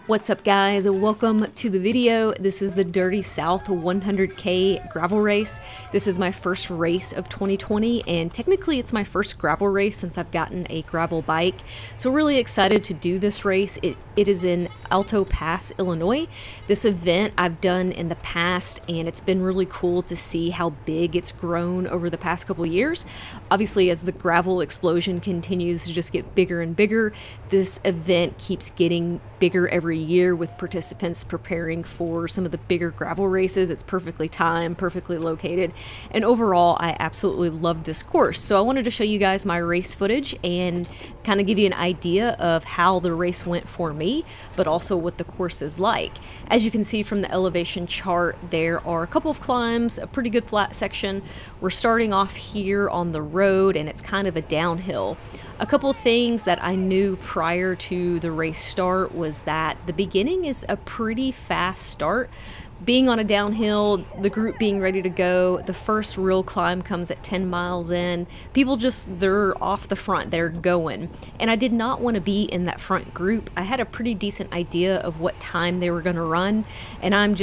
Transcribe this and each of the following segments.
What's up guys, welcome to the video. This is the Dirty South 100K gravel race. This is my first race of 2020 and technically it's my first gravel race since I've gotten a gravel bike. So really excited to do this race. It is in Alto Pass, Illinois. This event I've done in the past and it's been really cool to see how big it's grown over the past couple years. Obviously as the gravel explosion continues to just get bigger and bigger, this event keeps getting bigger every year with participants preparing for some of the bigger gravel races. It's perfectly timed, perfectly located, and overall I absolutely love this course. So I wanted to show you guys my race footage and kind of give you an idea of how the race went for me, but also what the course is like. As you can see from the elevation chart, there are a couple of climbs, a pretty good flat section. We're starting off here on the road and it's kind of a downhill. A couple things that I knew prior to the race start was that the beginning is a pretty fast start. Being on a downhill, the group being ready to go, the first real climb comes at 10 miles in. People they're off the front, they're going. And I did not want to be in that front group. I had a pretty decent idea of what time they were going to run, and I'm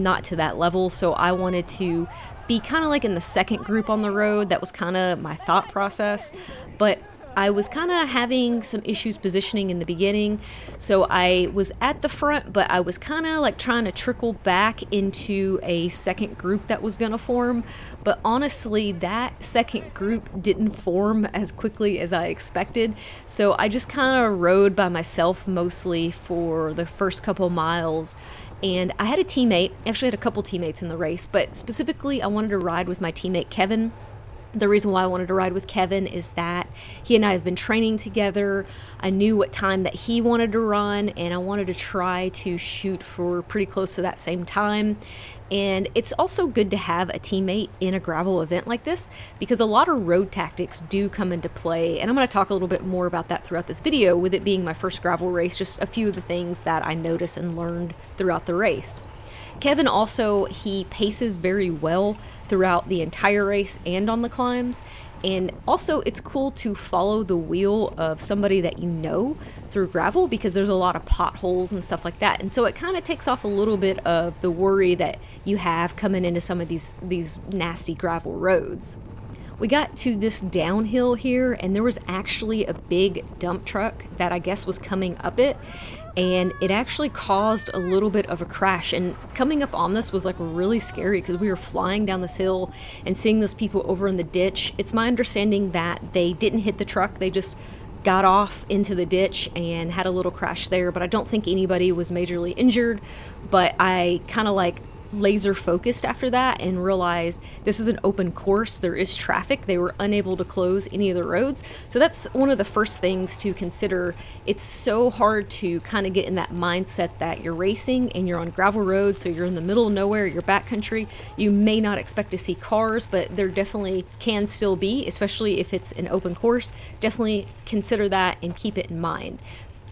not to that level, so I wanted to be kind of like in the second group on the road. That was kind of my thought process, but I was kind of having some issues positioning in the beginning, so I was at the front, but I was kind of like trying to trickle back into a second group that was going to form. But honestly, that second group didn't form as quickly as I expected, so I just kind of rode by myself mostly for the first couple miles. And I had a teammate, actually had a couple teammates in the race, but specifically I wanted to ride with my teammate Kevin. The reason why I wanted to ride with Kevin is that he and I have been training together. I knew what time that he wanted to run, and I wanted to try to shoot for pretty close to that same time. And it's also good to have a teammate in a gravel event like this because a lot of road tactics do come into play, and I'm going to talk a little bit more about that throughout this video. With it being my first gravel race, just a few of the things that I noticed and learned throughout the race. Kevin also, he paces very well throughout the entire race and on the climbs, and also it's cool to follow the wheel of somebody that you know through gravel because there's a lot of potholes and stuff like that, and so it kind of takes off a little bit of the worry that you have coming into some of these nasty gravel roads. We got to this downhill here and there was actually a big dump truck that I guess was coming up it, and it actually caused a little bit of a crash, and coming up on this was like really scary because we were flying down this hill and seeing those people over in the ditch. It's my understanding that they didn't hit the truck, they just got off into the ditch and had a little crash there, but I don't think anybody was majorly injured. But I kind of like laser focused after that and realized this is an open course, there is traffic, they were unable to close any of the roads. So that's one of the first things to consider. It's so hard to kind of get in that mindset that you're racing and you're on gravel roads, so you're in the middle of nowhere, you're backcountry. You may not expect to see cars, but there definitely can still be, especially if it's an open course. Definitely consider that and keep it in mind.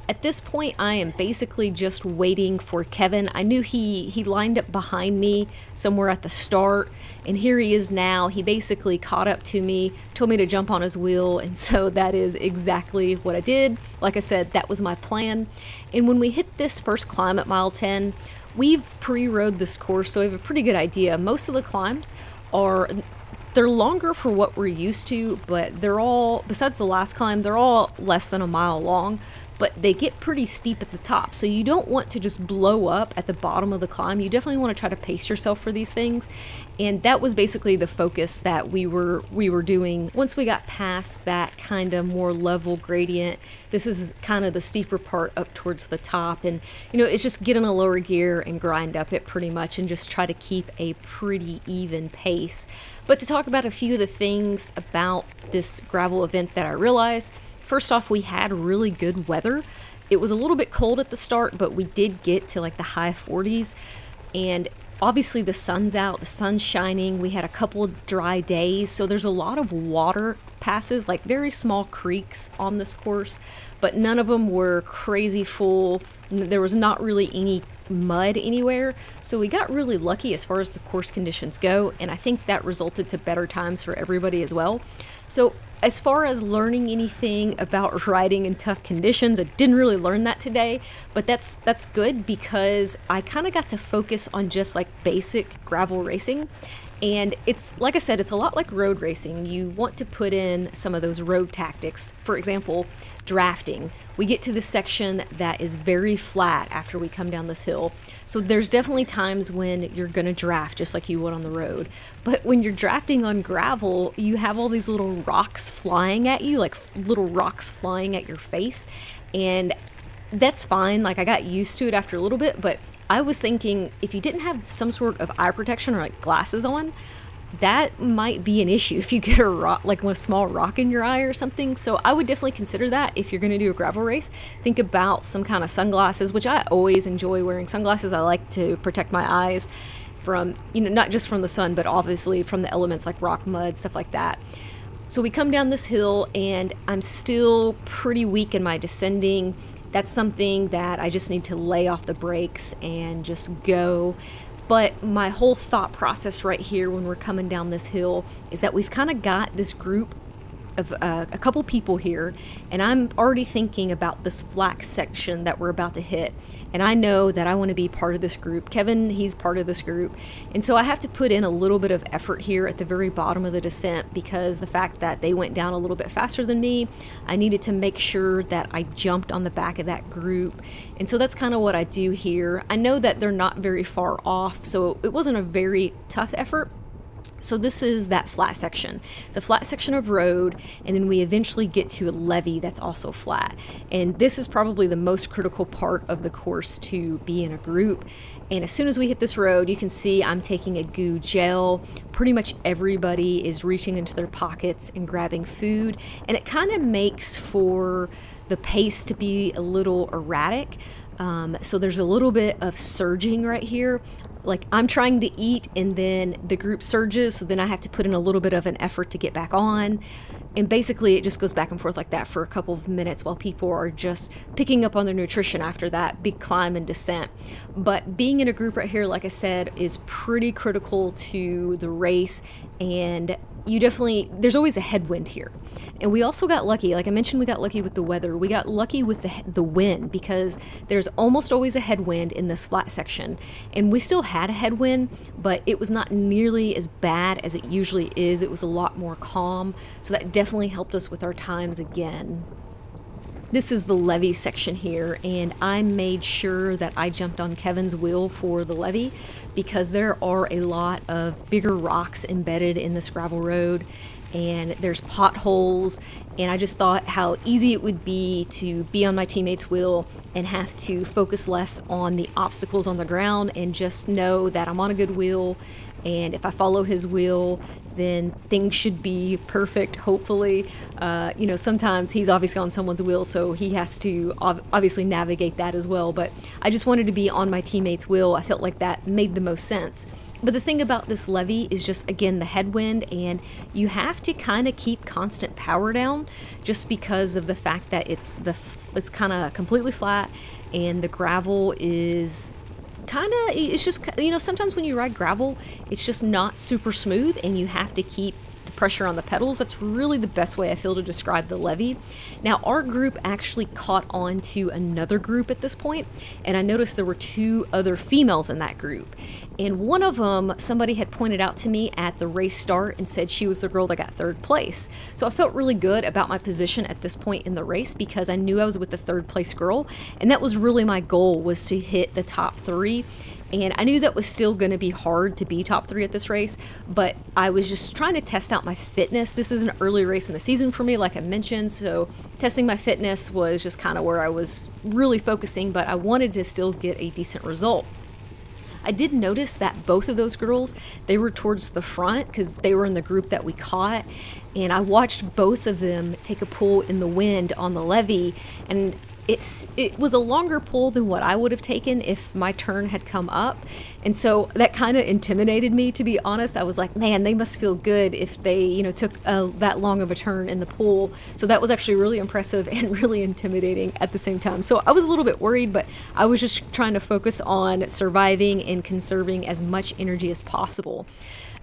At this point, I am basically just waiting for Kevin. I knew he lined up behind me somewhere at the start, and here he is now. He basically caught up to me, told me to jump on his wheel, and so that is exactly what I did. Like I said, that was my plan. And when we hit this first climb at mile 10, we've pre-rode this course, so we have a pretty good idea. Most of the climbs they're longer for what we're used to, but they're all, besides the last climb, they're all less than a mile long, but they get pretty steep at the top. So you don't want to just blow up at the bottom of the climb. You definitely want to try to pace yourself for these things. And that was basically the focus that we were doing. Once we got past that kind of more level gradient, this is kind of the steeper part up towards the top. And you know, it's just get in a lower gear and grind up it pretty much and just try to keep a pretty even pace. But to talk about a few of the things about this gravel event that I realized, first off, we had really good weather. It was a little bit cold at the start, but we did get to like the high 40s, and obviously the sun's out, the sun's shining. We had a couple dry days, so there's a lot of water passes, like very small creeks on this course, but none of them were crazy full. There was not really any mud anywhere, so we got really lucky as far as the course conditions go, and I think that resulted to better times for everybody as well. So As far as learning anything about riding in tough conditions, I didn't really learn that today, but that's good because I kind of got to focus on just like basic gravel racing. And it's, like I said, it's a lot like road racing. You want to put in some of those road tactics. For example, drafting. We get to this section that is very flat after we come down this hill. So there's definitely times when you're going to draft just like you would on the road. But when you're drafting on gravel, you have all these little rocks flying at you, like little rocks flying at your face. And that's fine. Like, I got used to it after a little bit, but I was thinking if you didn't have some sort of eye protection or like glasses on, that might be an issue if you get a rock, like a small rock in your eye or something. So I would definitely consider that if you're going to do a gravel race. Think about some kind of sunglasses, which I always enjoy wearing sunglasses. I like to protect my eyes from, not just from the sun, but obviously from the elements like rock, mud, stuff like that. So we come down this hill and I'm still pretty weak in my descending. That's something that I just need to lay off the brakes and just go. But my whole thought process right here when we're coming down this hill is that we've kind of got this group of a couple people here, and I'm already thinking about this flat section that we're about to hit. And I know that I want to be part of this group. Kevin, he's part of this group. And so I have to put in a little bit of effort here at the very bottom of the descent because the fact that they went down a little bit faster than me, I needed to make sure that I jumped on the back of that group. And so that's kind of what I do here. I know that they're not very far off, so it wasn't a very tough effort. So this is that flat section. It's a flat section of road, and then we eventually get to a levee that's also flat. And this is probably the most critical part of the course to be in a group. And as soon as we hit this road, you can see I'm taking a goo gel. Pretty much everybody is reaching into their pockets and grabbing food, and it kind of makes for the pace to be a little erratic. So there's a little bit of surging right here. Like, I'm trying to eat and then the group surges, so then I have to put in a little bit of an effort to get back on. And basically it just goes back and forth like that for a couple of minutes while people are just picking up on their nutrition after that big climb and descent. But being in a group right here, like I said, is pretty critical to the race, and there's always a headwind here. And we also got lucky, like I mentioned, we got lucky with the weather. We got lucky with the wind because there's almost always a headwind in this flat section. And we still had a headwind, but it was not nearly as bad as it usually is. It was a lot more calm. So that definitely helped us with our times again. This is the levee section here, and I made sure that I jumped on Kevin's wheel for the levee because there are a lot of bigger rocks embedded in this gravel road, and there's potholes, and I just thought how easy it would be to be on my teammate's wheel and have to focus less on the obstacles on the ground and just know that I'm on a good wheel, and if I follow his wheel, then things should be perfect, hopefully. Sometimes he's obviously on someone's wheel, so he has to obviously navigate that as well, but I just wanted to be on my teammate's wheel. I felt like that made the most sense. But the thing about this levee is just, again, the headwind, and you have to kind of keep constant power down just because of the fact that it's kind of completely flat, and the gravel is it's just, sometimes when you ride gravel, it's just not super smooth, and you have to keep the pressure on the pedals. That's really the best way I feel to describe the levee. Now, our group actually caught on to another group at this point, and I noticed there were two other females in that group. And one of them, somebody had pointed out to me at the race start and said she was the girl that got third place. So I felt really good about my position at this point in the race because I knew I was with the third place girl, and that was really my goal, was to hit the top three. And I knew that was still going to be hard to be top three at this race, but I was just trying to test out my fitness. This is an early race in the season for me, like I mentioned, so testing my fitness was just kind of where I was really focusing, but I wanted to still get a decent result. I did notice that both of those girls, they were towards the front because they were in the group that we caught, and I watched both of them take a pull in the wind on the levee, and it was a longer pull than what I would have taken if my turn had come up. And so that kind of intimidated me, to be honest. I was like, man, they must feel good if they, took that long of a turn in the pull. So that was actually really impressive and really intimidating at the same time. So I was a little bit worried, but I was just trying to focus on surviving and conserving as much energy as possible.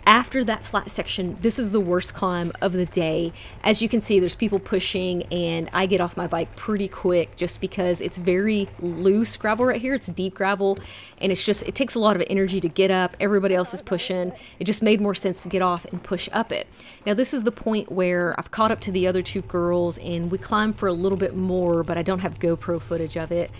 After that flat section, this is the worst climb of the day. As you can see, there's people pushing, and I get off my bike pretty quick just because it's very loose gravel right here. It's deep gravel, and it takes a lot of energy to get up. Everybody else is pushing. It just made more sense to get off and push up it. Now, this is the point where I've caught up to the other two girls, and we climbed for a little bit more, but I don't have GoPro footage of it.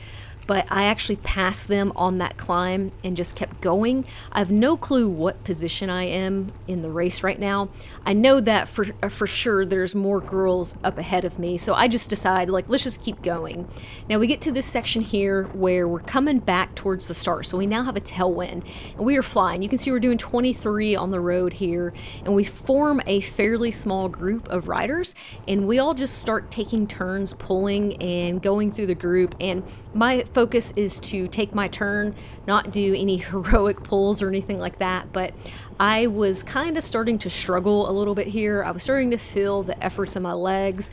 But I actually passed them on that climb and just kept going. I have no clue what position I am in the race right now. I know that for sure there's more girls up ahead of me, so I just decided, like, let's just keep going. Now we get to this section here where we're coming back towards the start, so we now have a tailwind, and we are flying. You can see we're doing 23 on the road here, and we form a fairly small group of riders, and we all just start taking turns pulling and going through the group. And my focus is to take my turn, not do any heroic pulls or anything like that, but I was kind of starting to struggle a little bit here. I was starting to feel the efforts in my legs.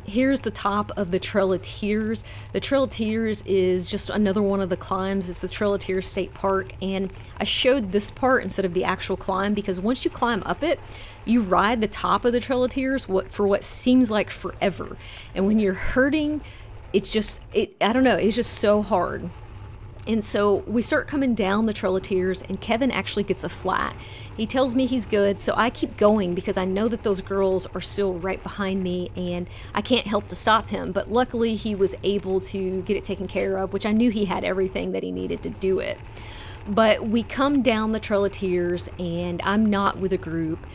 Here's the top of the Trail of Tears. The Trail of Tears is just another one of the climbs. It's the Trail of Tears State Park, and I showed this part instead of the actual climb because once you climb up it, you ride the top of the Trail of Tears for what seems like forever. And when you're hurting, I don't know, it's just so hard. And so we start coming down the Trail of Tears, and Kevin actually gets a flat. He tells me he's good, so I keep going because I know that those girls are still right behind me and I can't help to stop him. But luckily he was able to get it taken care of, which I knew he had everything that he needed to do it. But we come down the Trail of Tears, and I'm not with a group.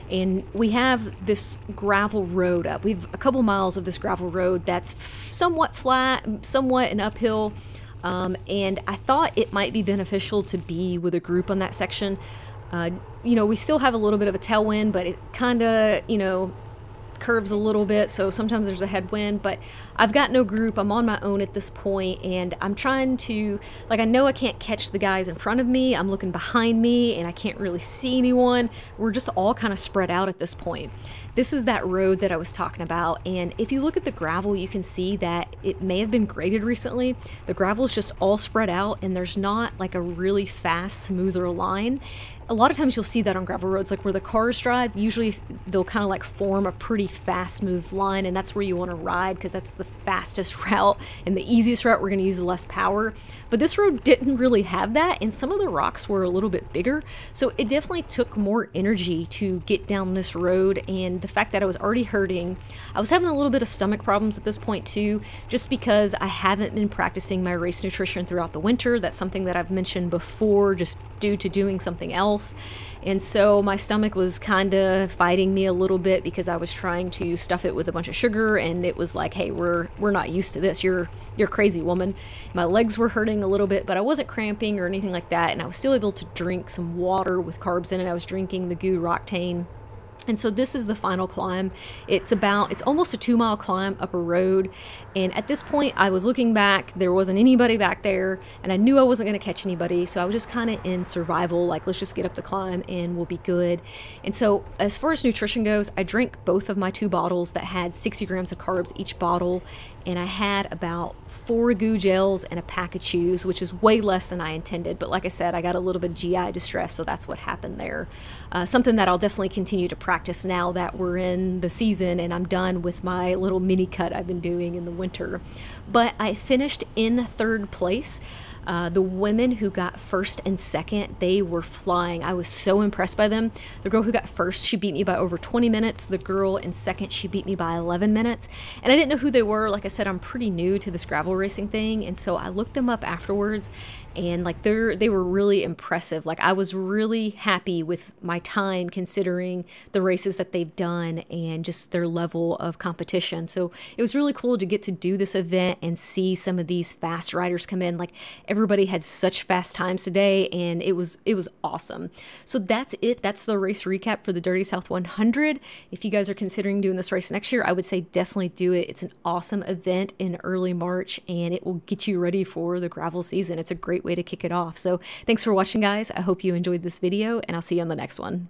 And we have this gravel road up. We have a couple miles of this gravel road that's somewhat flat, somewhat an uphill. And I thought it might be beneficial to be with a group on that section. You know, we still have a little bit of a tailwind, but it kind of, you know, curves a little bit, so sometimes there's a headwind, but I've got no group. I'm on my own at this point, and I'm trying to, like, I know I can't catch the guys in front of me. I'm looking behind me, and I can't really see anyone. We're just all kind of spread out at this point. This is that road that I was talking about, and if you look at the gravel, you can see that it may have been graded recently. The gravel is just all spread out, and there's not like a really fast, smoother line. A lot of times you'll see that on gravel roads, like where the cars drive, usually they'll kind of like form a pretty fast, smooth line, and that's where you want to ride because that's the fastest route and the easiest route. We're going to use less power. But this road didn't really have that, and some of the rocks were a little bit bigger, so it definitely took more energy to get down this road. And the fact that I was already hurting, I was having a little bit of stomach problems at this point too, just because I haven't been practicing my race nutrition throughout the winter. That's something that I've mentioned before, just due to doing something else. And so my stomach was kind of fighting me a little bit because I was trying to stuff it with a bunch of sugar, and it was like, hey, we're not used to this. You're crazy, woman. My legs were hurting a little bit, but I wasn't cramping or anything like that, and I was still able to drink some water with carbs in it. I was drinking the Goo Roctane. And so this is the final climb. It's almost a 2-mile climb up a road. And at this point, I was looking back, there wasn't anybody back there, and I knew I wasn't going to catch anybody. So I was just kind of in survival, like, let's just get up the climb and we'll be good. And so as far as nutrition goes, I drank both of my 2 bottles that had 60 grams of carbs each bottle. And I had about 4 goo gels and a pack of chews, which is way less than I intended. But like I said, I got a little bit of GI distress, so that's what happened there. Something that I'll definitely continue to practice now that we're in the season and I'm done with my little mini cut I've been doing in the winter. But I finished in 3rd place. The women who got 1st and 2nd, they were flying. I was so impressed by them. The girl who got 1st, she beat me by over 20 minutes. The girl in 2nd, she beat me by 11 minutes. And I didn't know who they were. Like I said, I'm pretty new to this gravel racing thing, and so I looked them up afterwards, and like they were really impressive. Like, I was really happy with my time considering the races that they've done and just their level of competition. So it was really cool to get to do this event and see some of these fast riders come in. Like, everybody had such fast times today, and it was awesome. So that's it. That's the race recap for the Dirty South 100. If you guys are considering doing this race next year, I would say definitely do it. It's an awesome event in early March, and it will get you ready for the gravel season. It's a great way to kick it off. So thanks for watching, guys. I hope you enjoyed this video, and I'll see you on the next one.